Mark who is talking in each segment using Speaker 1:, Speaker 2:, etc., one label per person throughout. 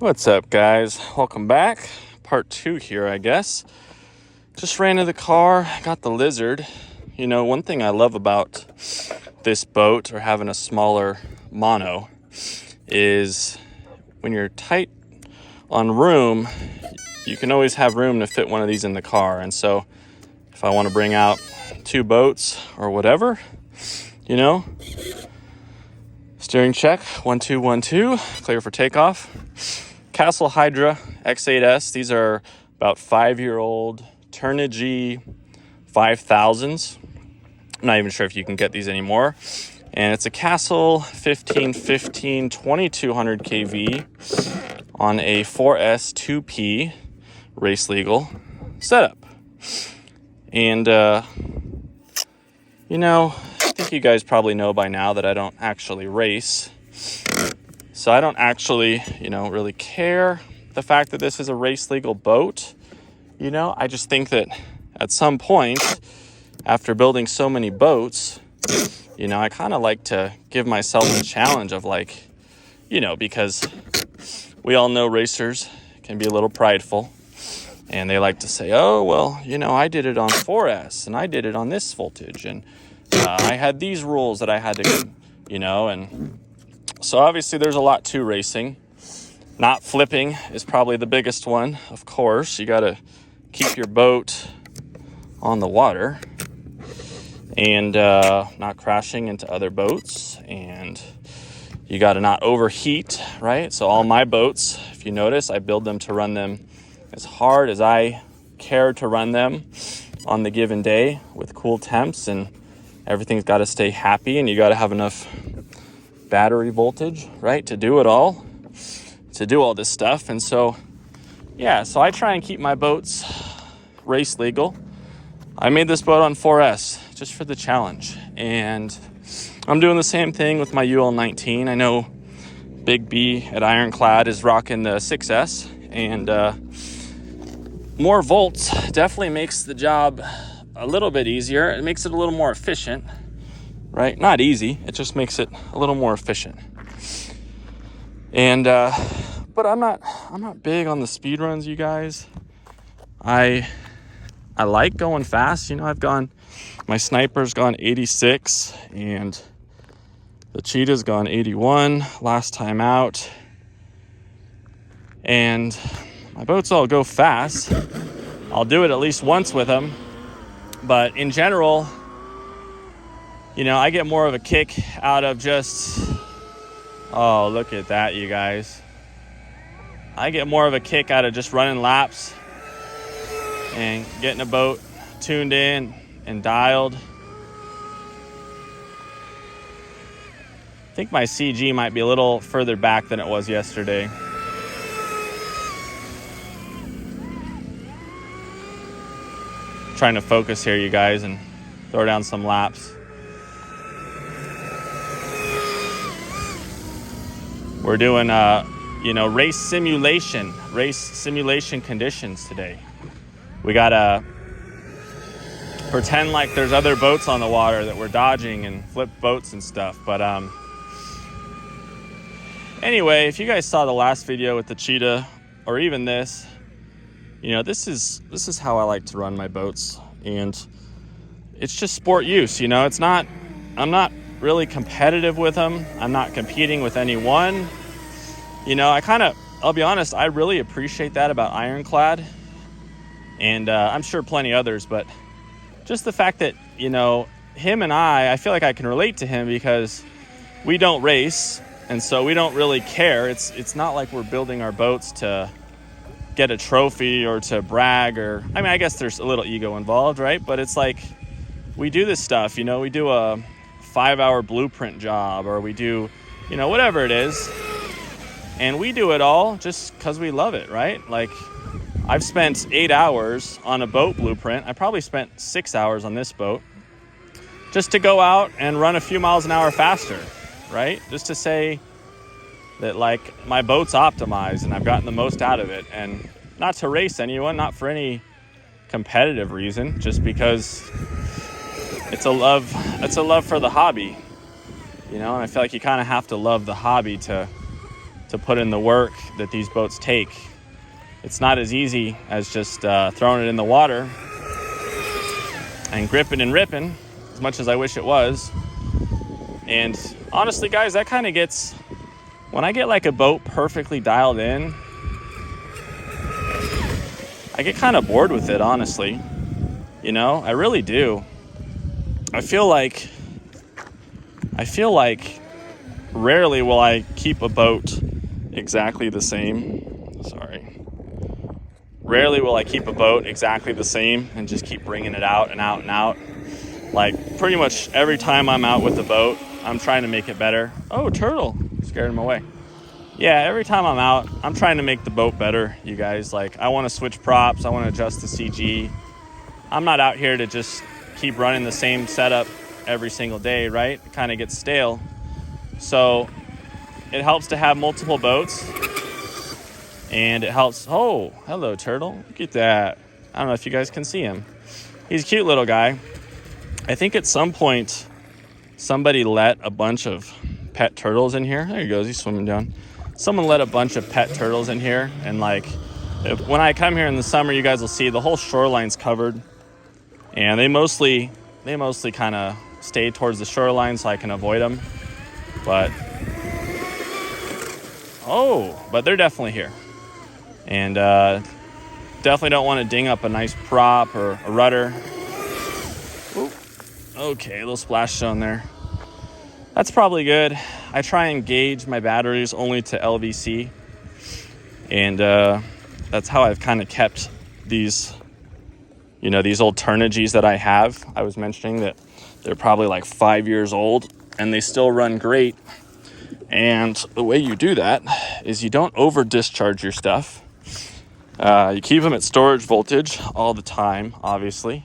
Speaker 1: What's up, guys? Welcome back. Part 2 here, I guess. Just ran to the car, got the Lizard. You know, one thing I love about this boat, or having a smaller mono, is when you're tight on room, you can always have room to fit one of these in the car. And so if I want to bring out 2 boats or whatever, you know, steering check, 1, 2, 1, 2, clear for takeoff. Castle Hydra X8S. These are about 5-year-old Turnigy 5000s. I'm not even sure if you can get these anymore. And it's a Castle 1515 2200 kV on a 4S 2P race legal setup. And, you know, I think you guys probably know by now that I don't actually race. So I don't actually, really care the fact that this is a race legal boat. I just think that at some point, after building so many boats, I kind of like to give myself a challenge of because we all know racers can be a little prideful. And they like to say, oh, well, I did it on 4S and I did it on this voltage. And I had these rules that I had to, and so obviously there's a lot to racing. Not flipping is probably the biggest one, of course. You got to keep your boat on the water and not crashing into other boats. And you got to not overheat, right? So all my boats, if you notice, I build them to run them as hard as I care to run them on the given day with cool temps, and everything's got to stay happy, and you got to have enough battery voltage, right, to do it all, to do all this stuff. And so so I try and keep my boats race legal. I made this boat on 4S just for the challenge, and I'm doing the same thing with my UL19. I know Big B at Ironclad is rocking the 6S, and more volts definitely makes the job a little bit easier. It makes it a little more efficient, right? Not easy. It just makes it a little more efficient. And but I'm not big on the speed runs, you guys. I like going fast. My Sniper's gone 86 and the Cheetah's gone 81 last time out. And my boats all go fast. I'll do it at least once with them. But in general, I get more of a kick out of just, oh, look at that, you guys. I get more of a kick out of just running laps and getting a boat tuned in and dialed. I think my CG might be a little further back than it was yesterday. Trying to focus here, you guys, and throw down some laps. We're doing race simulation conditions today. We gotta pretend like there's other boats on the water that we're dodging and flip boats and stuff. But anyway, if you guys saw the last video with the Cheetah, or even this, this is how I like to run my boats, and it's just sport use. I'm not really competitive with them. I'm not competing with anyone. I'll be honest, I really appreciate that about Ironclad, and I'm sure plenty others, but just the fact that, him and I feel like I can relate to him because we don't race, and so we don't really care. It's not like we're building our boats to get a trophy or to brag, or I guess there's a little ego involved, right? But it's like we do this stuff, we do a 5-hour blueprint job, or we do whatever it is, and we do it all just because we love it, right? Like, I've spent 8 hours on a boat blueprint. I probably spent 6 hours on this boat just to go out and run a few miles an hour faster, right? Just to say that, my boat's optimized and I've gotten the most out of it. And not to race anyone, not for any competitive reason, just because it's a love for the hobby, and I feel like you kind of have to love the hobby to to put in the work that these boats take. It's not as easy as just throwing it in the water and gripping and ripping, as much as I wish it was. And honestly, guys, that kind of gets, when I get like a boat perfectly dialed in, I get kind of bored with it, honestly. You know, I really do. I feel like rarely will I keep a boat exactly the same. Rarely will I keep a boat exactly the same and just keep bringing it out and out and out. Like, pretty much every time I'm out with the boat, I'm trying to make it better. Oh, turtle. Scared him away. Yeah, every time I'm out, I'm trying to make the boat better, you guys. Like, I want to switch props. I want to adjust the CG. I'm not out here to just keep running the same setup every single day, right? It kind of gets stale. So it helps to have multiple boats. And it helps. Oh, hello, turtle. Look at that. I don't know if you guys can see him. He's a cute little guy. I think at some point, somebody let a bunch of pet turtles in here. There he goes. He's swimming down. Someone let a bunch of pet turtles in here. And like, when I come here in the summer, you guys will see the whole shoreline's covered. And they mostly kind of stay towards the shoreline so I can avoid them. But they're definitely here. And definitely don't want to ding up a nice prop or a rudder. Ooh. Okay, a little splash zone there. That's probably good. I try and gauge my batteries only to LVC. And that's how I've kind of kept these, you know, these old Turnigies that I have. I was mentioning that they're probably like 5 years old and they still run great. And the way you do that is you don't over discharge your stuff. You keep them at storage voltage all the time, obviously.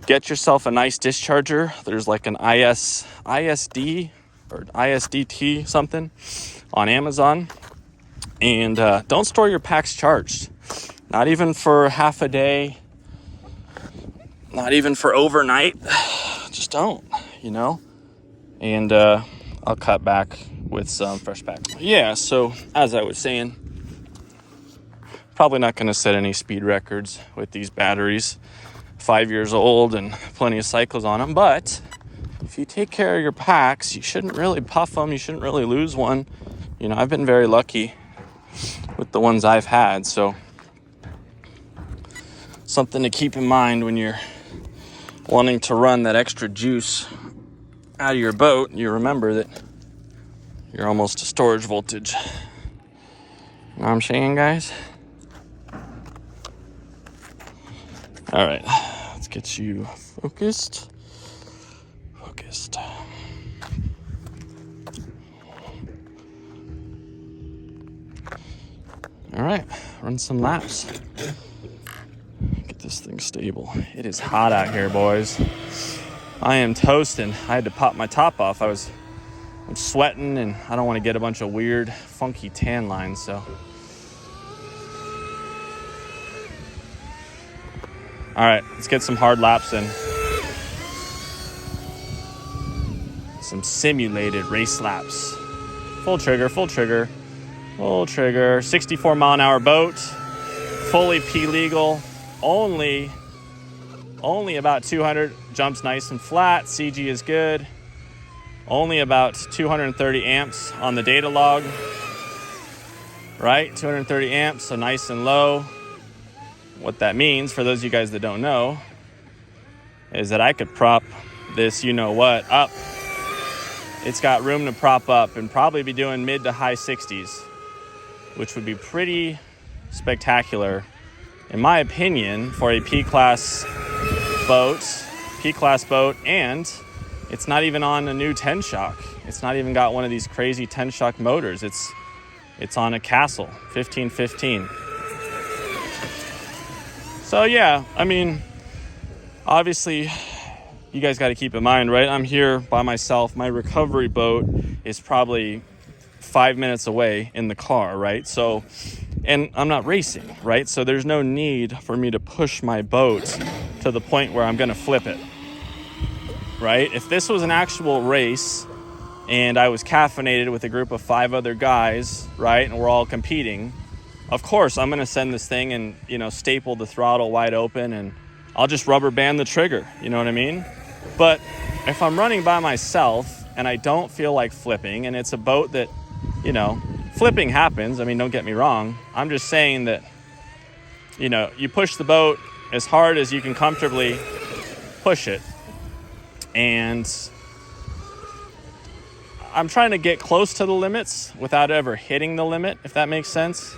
Speaker 1: Get yourself a nice discharger. There's like an ISD or ISDT something on Amazon. And don't store your packs charged. Not even for half a day. Not even for overnight. Just don't, you know. And I'll cut back with some fresh packs. Yeah, so as I was saying, probably not going to set any speed records with these batteries. 5 years old and plenty of cycles on them. But if you take care of your packs, you shouldn't really puff them. You shouldn't really lose one. You know, I've been very lucky with the ones I've had. So something to keep in mind when you're wanting to run that extra juice out of your boat. You remember that you're almost to storage voltage. You know what I'm saying, guys? All right, let's get you focused. All right, run some laps. Get this thing stable. It is hot out here, boys. I am toasting. I had to pop my top off. I'm sweating and I don't want to get a bunch of weird, funky tan lines, so. All right, let's get some hard laps in. Some simulated race laps. Full trigger. 64 mile an hour boat. Fully P legal. Only about 200. Jumps nice and flat. CG is good. Only about 230 amps on the data log. Right? 230 amps, so nice and low. What that means, for those of you guys that don't know, is that I could prop this you-know-what up. It's got room to prop up and probably be doing mid to high 60s, which would be pretty spectacular, in my opinion, for a P-class boat, and it's not even on a new 10-shock. It's not even got one of these crazy 10-shock motors. It's on a Castle 1515. So yeah, I mean, obviously, you guys got to keep in mind, right? I'm here by myself. My recovery boat is probably 5 minutes away in the car, right? So, and I'm not racing, right? So there's no need for me to push my boat to the point where I'm going to flip it, right? If this was an actual race and I was caffeinated with a group of 5 other guys, right, and we're all competing, of course I'm going to send this thing and, you know, staple the throttle wide open, and I'll just rubber band the trigger, you know what I mean? But if I'm running by myself and I don't feel like flipping, and it's a boat that, you know, flipping happens, I mean, don't get me wrong, I'm just saying that, you know, you push the boat as hard as you can comfortably push it, and I'm trying to get close to the limits without ever hitting the limit, if that makes sense.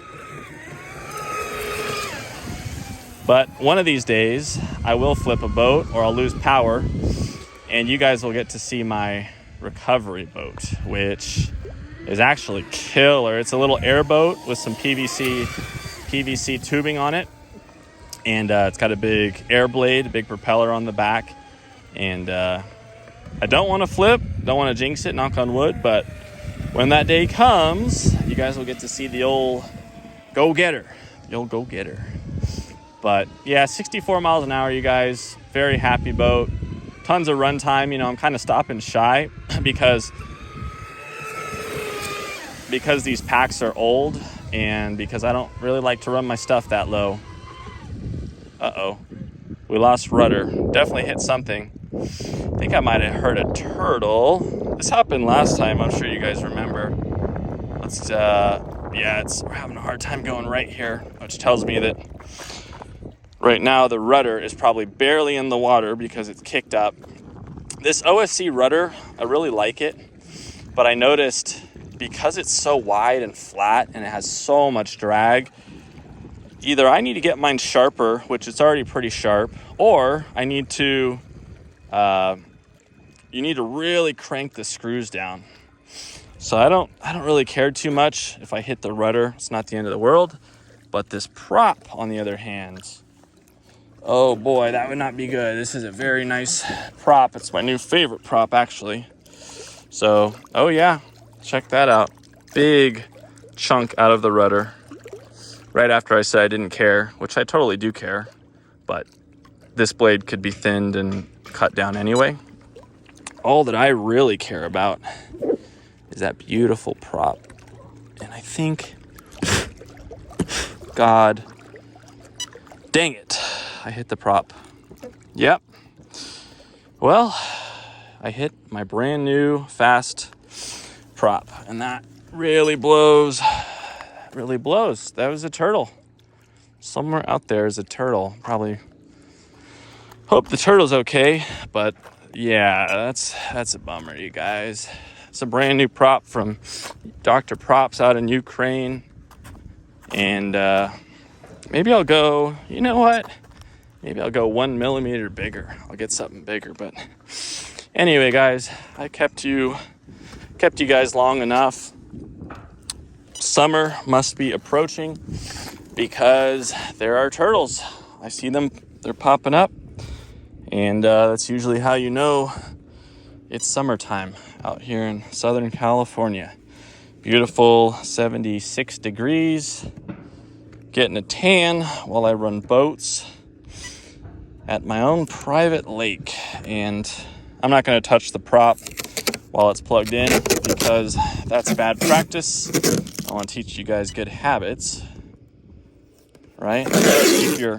Speaker 1: But one of these days, I will flip a boat or I'll lose power, and you guys will get to see my recovery boat, which is actually killer. It's a little airboat with some PVC tubing on it, and it's got a big air blade, a big propeller on the back, and I don't want to flip, don't want to jinx it, knock on wood, but when that day comes, you guys will get to see the old go-getter, But yeah, 64 miles an hour, you guys. Very happy boat. Tons of run time. You know, I'm kind of stopping shy because these packs are old, and because I don't really like to run my stuff that low. Uh-oh. We lost rudder. Definitely hit something. I think I might have hurt a turtle. This happened last time. I'm sure you guys remember. We're having a hard time going right here, which tells me that right now the rudder is probably barely in the water because it's kicked up. This OSC rudder, I really like it, but I noticed because it's so wide and flat and it has so much drag, either I need to get mine sharper, which it's already pretty sharp, or I need to, you need to really crank the screws down. So I don't really care too much if I hit the rudder. It's not the end of the world. But this prop, on the other hand, oh boy, that would not be good. This is a very nice prop. It's my new favorite prop, actually. So, oh yeah, check that out. Big chunk out of the rudder. Right after I said I didn't care, which I totally do care. But this blade could be thinned and cut down anyway. All that I really care about is that beautiful prop. And I think, God, dang it, I hit the prop. Yep. Well, I hit my brand new fast prop, and that really blows. Really blows. That was a turtle. Somewhere out there is a turtle. Probably hope the turtle's okay, but yeah, that's a bummer, you guys. It's a brand new prop from Dr. Props out in Ukraine. And maybe I'll go, you know what? Maybe I'll go 1 millimeter bigger. I'll get something bigger. But anyway, guys, I kept you guys long enough. Summer must be approaching because there are turtles. I see them, they're popping up. And that's usually how you know it's summertime out here in Southern California. Beautiful 76 degrees. Getting a tan while I run boats at my own private lake. And I'm not going to touch the prop while it's plugged in because that's bad practice. I want to teach you guys good habits, right?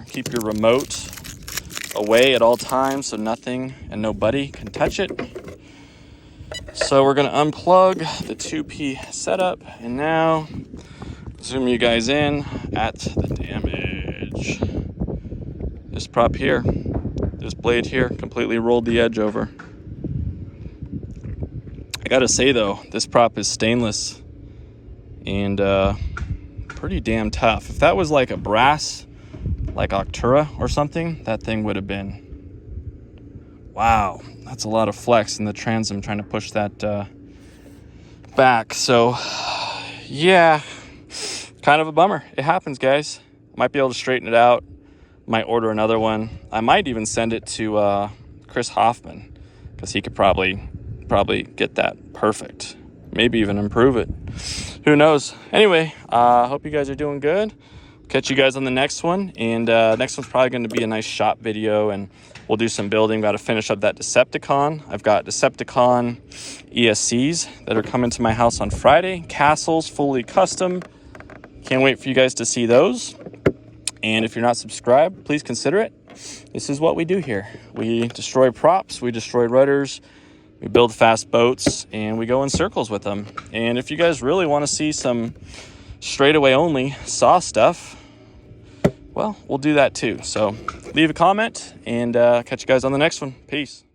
Speaker 1: Keep your remote away at all times so nothing and nobody can touch it. So we're going to unplug the 2P setup, and now zoom you guys in at the damage. This prop here, this blade here, completely rolled the edge over. I gotta say though, this prop is stainless and pretty damn tough. If that was like a brass, like Octura or something, that thing would have been, wow, that's a lot of flex in the transom trying to push that back. So yeah, kind of a bummer. It happens, guys. Might be able to straighten it out. Might order another one. I might even send it to Chris Hoffman because he could probably get that perfect. Maybe even improve it. Who knows? Anyway, hope you guys are doing good. catch you guys on the next one. And next one's probably going to be a nice shop video, and we'll do some building. Got to finish up that Decepticon. I've got Decepticon ESCs that are coming to my house on Friday. Castles, fully custom. Can't wait for you guys to see those. And if you're not subscribed, please consider it. This is what we do here. We destroy props, we destroy rudders, we build fast boats, and we go in circles with them. And if you guys really want to see some straightaway only saw stuff, well, we'll do that too. So leave a comment, and catch you guys on the next one. Peace.